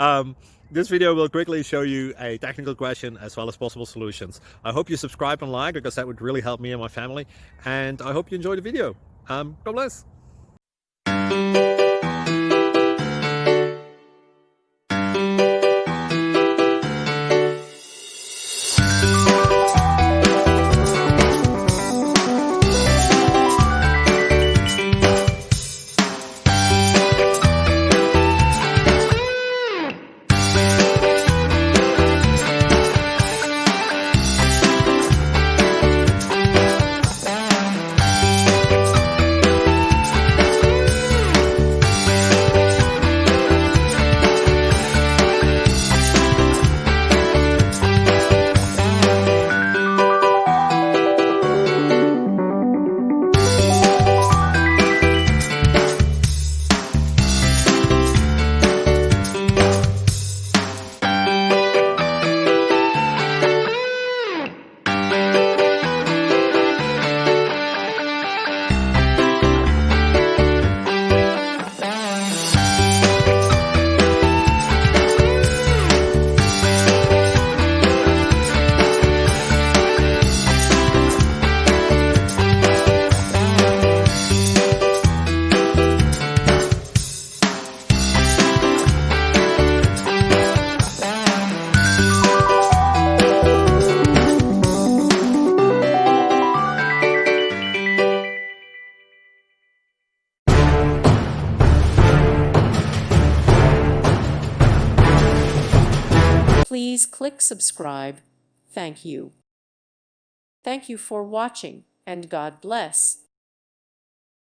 um, this video will quickly show you a technical question as well as possible solutions. I hope you subscribe and like because that would really help me and my family. And I hope you enjoy the video. God bless. Please click subscribe. Thank you. Thank you for watching, and God bless.